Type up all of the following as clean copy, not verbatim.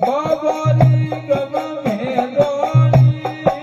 બાબાની ગમે ધોણી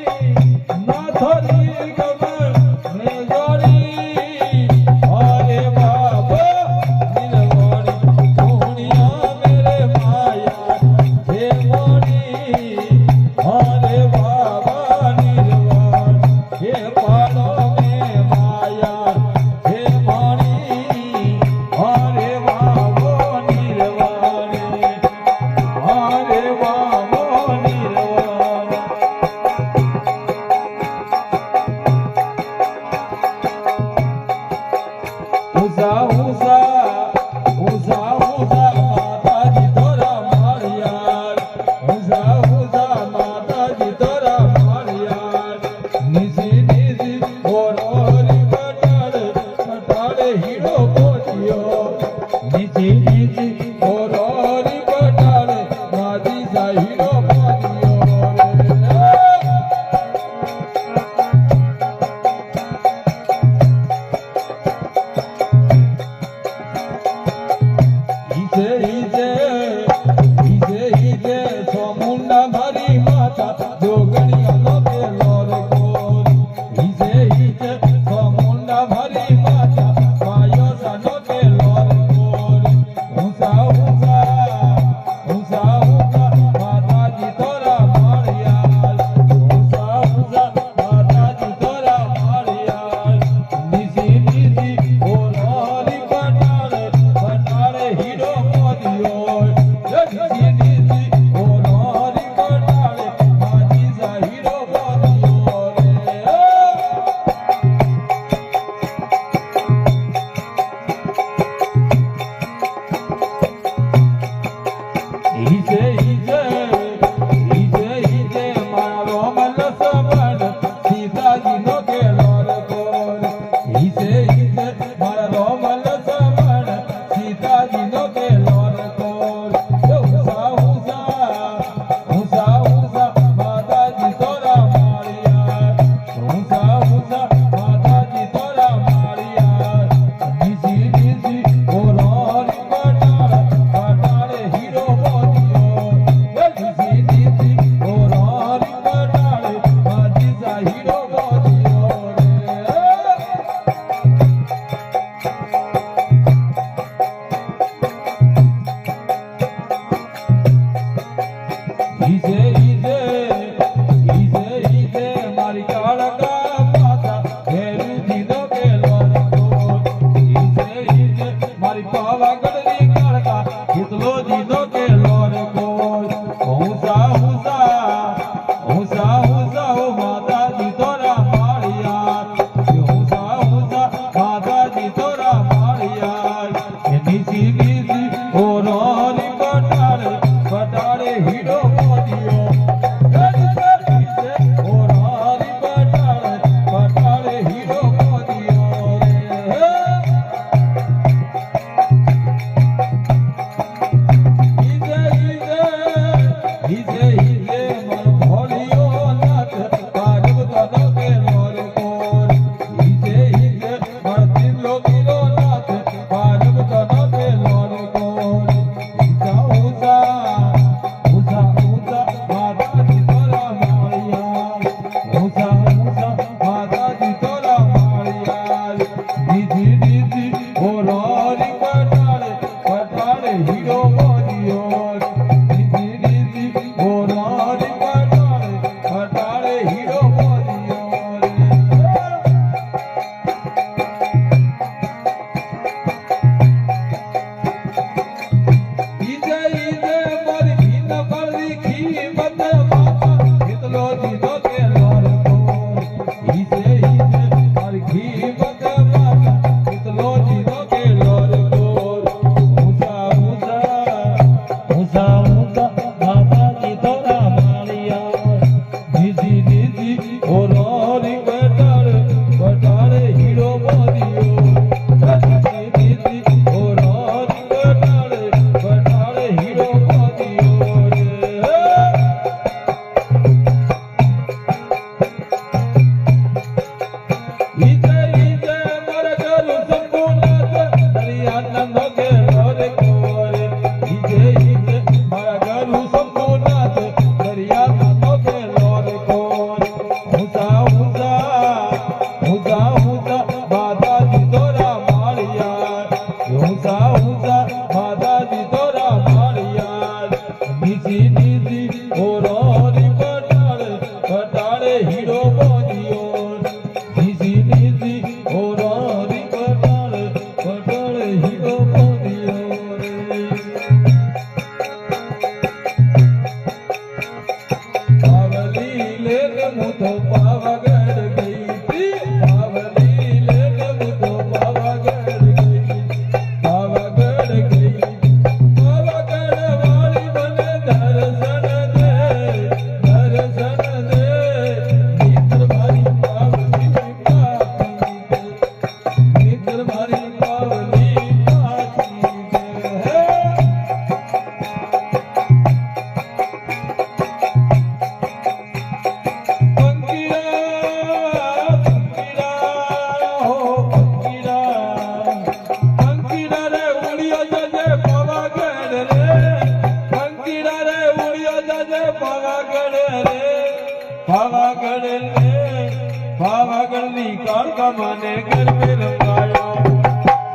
પાવાગઢની કાળકા માને ગરબે રંગાયા,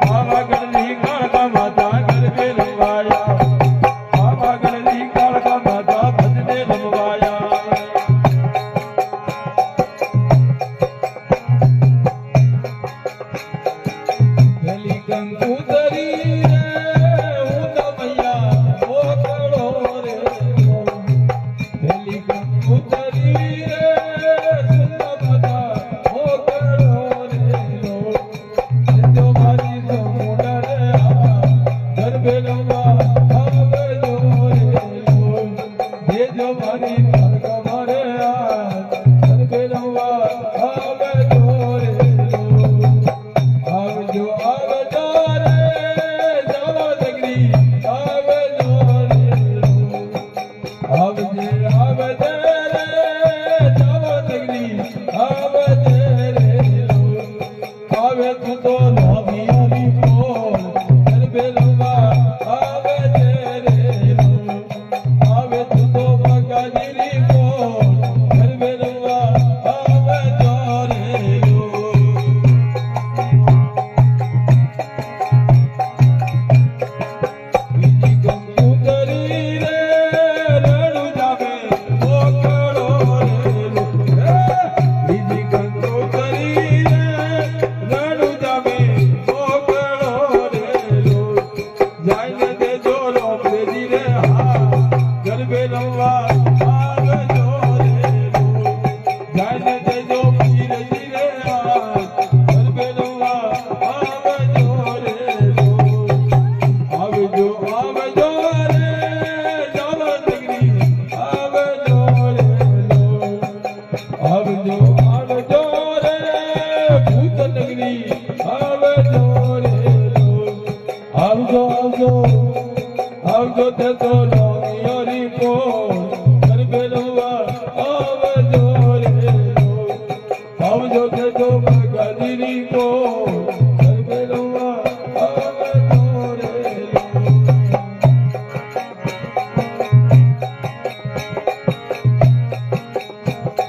પાવાગઢની કાળકા માતા ગરબે રંગાયા, પાવાગઢની કાળકા માતા ભજને રમવાયા. પેલી કંકુતરી રે હું તો મૈયા મોકળો રે, પેલી કંકુતરી રે આવજો તે તો લોંગિયોરી કો ગરબે રમવા આવજો રે, આવજો તે તો ગાજીરી કો ગરબે રમવા આવજો રે.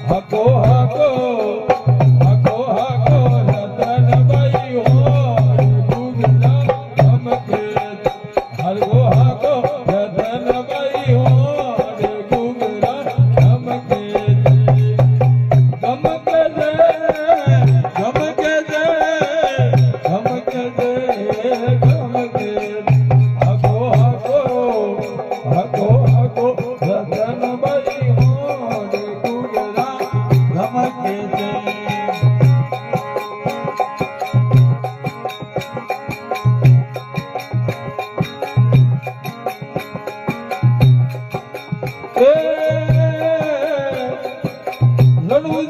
હાકો હાકો હાકો હાકો રતનબાઈ હો ગુગલા ધમકે, હરગો હાકો રતનબાઈ હો ગુગલા ધમકે, ધમકે દે ધમકે દે ધમકે દે ધમકે. હાકો હાકો હાકો હાકો રતનબાઈ હો ગુગલા ધમકે દે.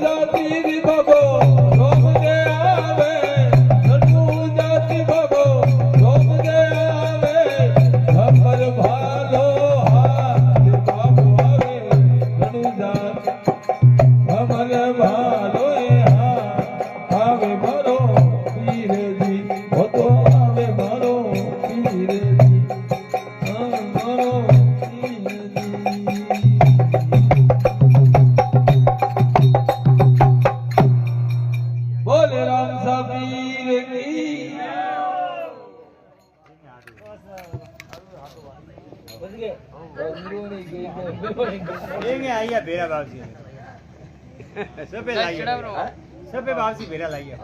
જાતિ રી બાબો રોમ દે આવે નટુ જાતિ બાબો રોમ દે આવે ખબર ભાલો હા બાબો આવે નટુ જાતિ ખબર ભાલો હા આવે મારો પીરજી હો તો આવે મારો પીરજી મારો बोले राम सबीर की आइए बेरा बाबू सब पे लाइए सब पे बाबू बेरा लाइए